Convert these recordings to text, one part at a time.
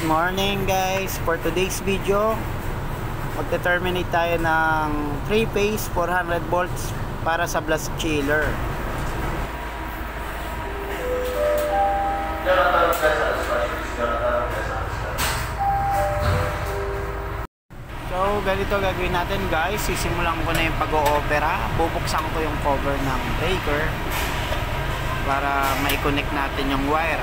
morning guys. For today's video, magte-terminate tayo ng 3-phase 400 volts para sa blast chiller. So ganito gagawin natin guys. Sisimulan ko na yung pag-o-opera. Bubuksan ko yung cover ng breaker para mai-connect natin yung wire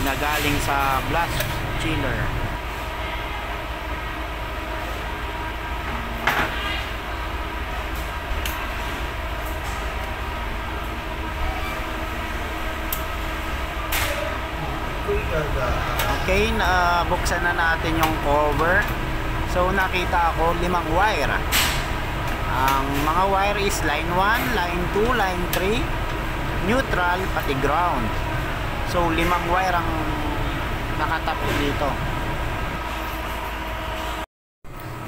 na galing sa blast chiller. Okay, buksan na natin yung cover. So nakita ako 5 wire. Ang mga wire is line 1, line 2, line 3, neutral, pati ground. So 5 wire ang nakatap dito.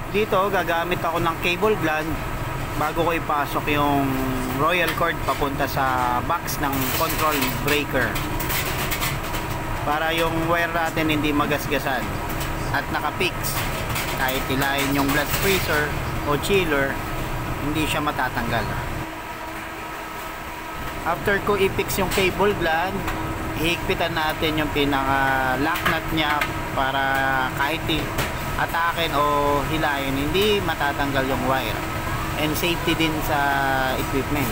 Dito gagamit ako ng cable gland bago ko ipasok yung royal cord papunta sa box ng control breaker, para yung wire natin hindi magasgasan at nakapix. Kahit ilayin yung blast freezer o chiller, hindi siya matatanggal. After ko i-fix yung cable gland, hihigpitan natin yung pinaka lock nut niya para kahit atakin o hilayin, hindi matatanggal yung wire. And safety din sa equipment.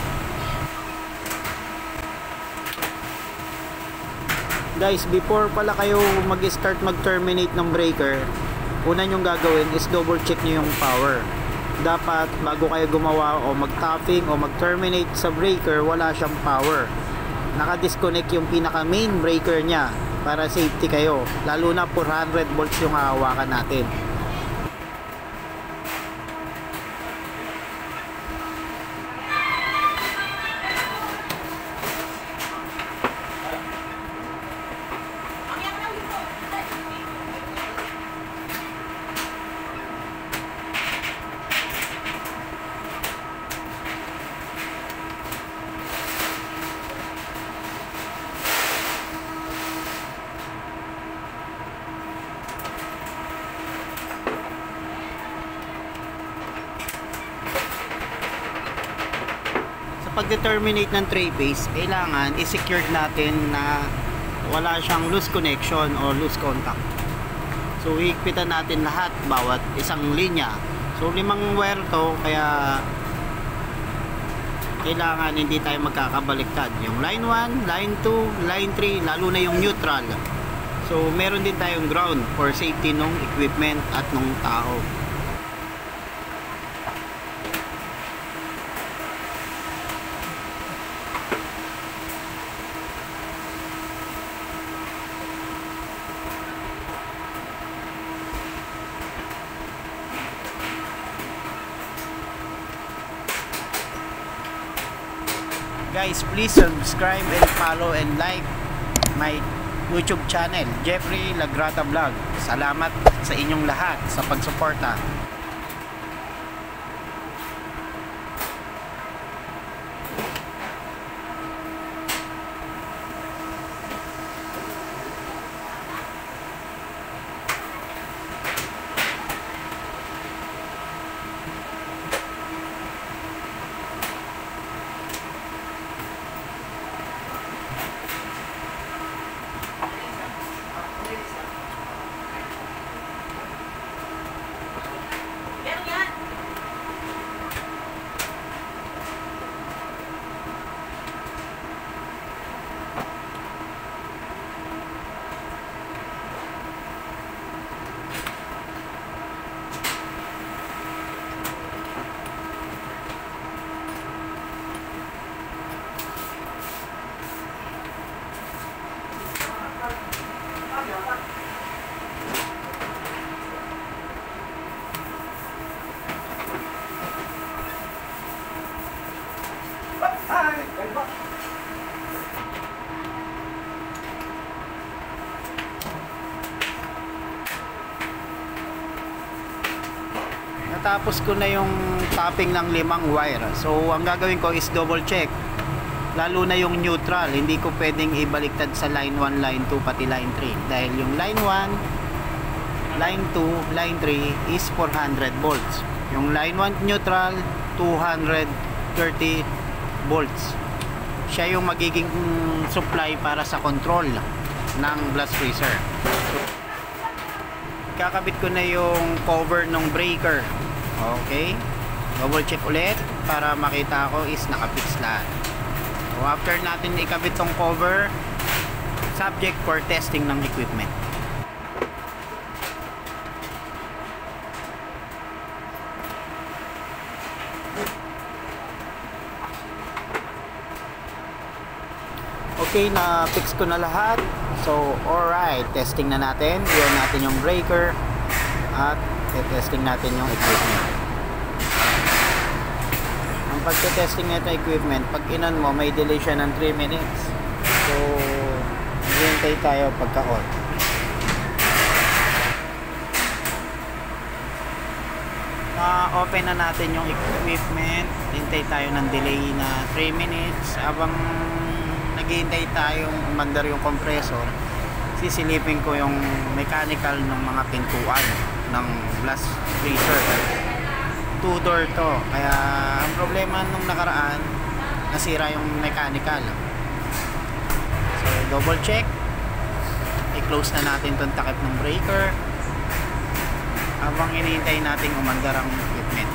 Guys, before pala kayo mag-start mag-terminate ng breaker, una nyong gagawin is double check nyo yung power. Dapat bago kayo gumawa o mag-tapping o mag-terminate sa breaker, wala siyang power. Naka-disconnect yung pinaka main breaker nya para safety kayo, lalo na 400 volts yung hahawakan natin. Pag-determinate ng 3-phase, kailangan i-secure natin na wala siyang loose connection o loose contact. So higpitan natin lahat, bawat isang linya. So 5 wire to, kaya kailangan hindi tayo magkakabaliktad. Yung line 1, line 2, line 3, lalo na yung neutral. So meron din tayong ground for safety ng equipment at ng tao. Guys, please subscribe and follow and like my YouTube channel, Jeffrey Lagrata Vlog. Salamat sa inyong lahat sa pagsuporta. Natapos ko na yung tapping ng 5 wire. So ang gagawin ko is double check, lalo na yung neutral. Hindi ko pwedeng ibaliktad sa line 1, line 2 pati line 3, dahil yung line 1 line 2, line 3 is 400 volts. Yung line 1 neutral, 230 volts. Siya yung magiging supply para sa control ng blast freezer. Kakabit ko na yung cover ng breaker. Okay, double check ulit para makita ko is nakapix lahat. So after natin ikabit tong cover, subject for testing ng equipment. Okay, na-fix ko na lahat. So, alright, testing na natin. Iwan natin yung breaker at testing natin yung equipment. Ang pagte-testing nito equipment, pag inon mo, may delay siya ng 3 minutes. So, hintay tayo pagka-on. Open na natin yung equipment. Hintay tayo ng delay na 3 minutes. Habang naghihintay tayong umandar yung compressor, sisilipin ko yung mechanical ng mga pintuan ng blast freezer. 2-door to, kaya ang problema nung nakaraan, nasira yung mechanical. So double check, i-close na natin tong takip ng breaker habang hinihintay natin umandar ang equipment.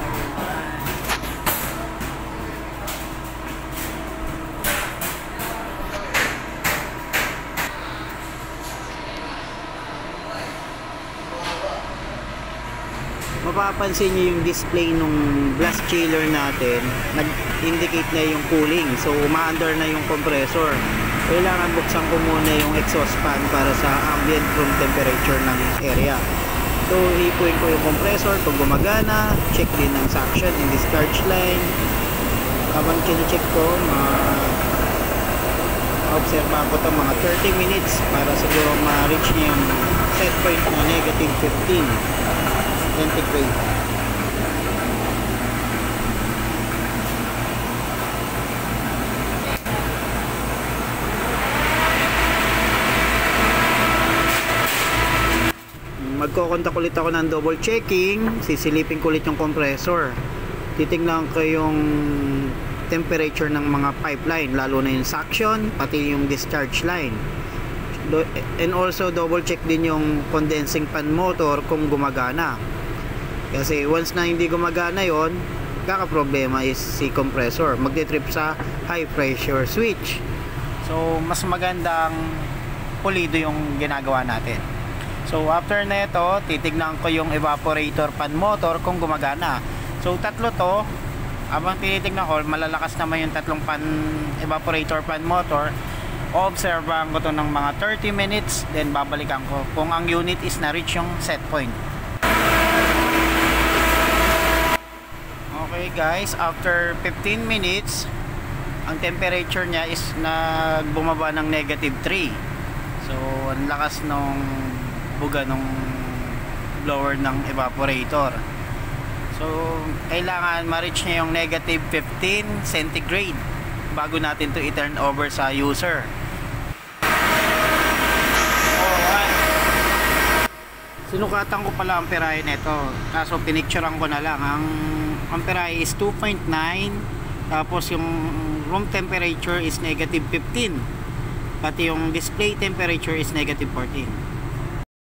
Mapapansin nyo yung display nung blast chiller natin, nag-indicate na yung cooling, so umaandar na yung compressor. Kailangan buksan ko muna yung exhaust fan para sa ambient room temperature ng area. So ipuin ko yung compressor kung gumagana, check din ang suction and discharge line. Habang chine-check ko, obserbahan ko ito mga 30 minutes para siguro ma-reach niya yung set point na negative 15 centigrade. Magkokontak ulit ako ng double checking, sisilipin ko ulit yung compressor, titignan ko yung temperature ng mga pipeline, lalo na yung suction pati yung discharge line, and also double check din yung condensing fan motor kung gumagana, kasi once na hindi gumagana yon, kaka-problema is si compressor, magte-trip sa high pressure switch. So mas magandang pulido yung ginagawa natin. So after na ito, titignan ko yung evaporator fan motor kung gumagana. So tatlo to, habang tinitignan ko, malalakas naman yung tatlong evaporator fan motor. Obserbahan ko to ng mga 30 minutes, then babalikan ko kung ang unit is na-reach yung set point. Okay guys, after 15 minutes, ang temperature niya is nagbumaba ng negative 3. So ang lakas nung buga nung blower ng evaporator. So kailangan ma-reach niya yung negative 15 centigrade bago natin to i-turn over sa user. Sinukatan ko pala ang amperahe nito, kaso pinicturean ko na lang. Ang amperahe is 2.9, tapos yung room temperature is negative 15, pati yung display temperature is negative 14.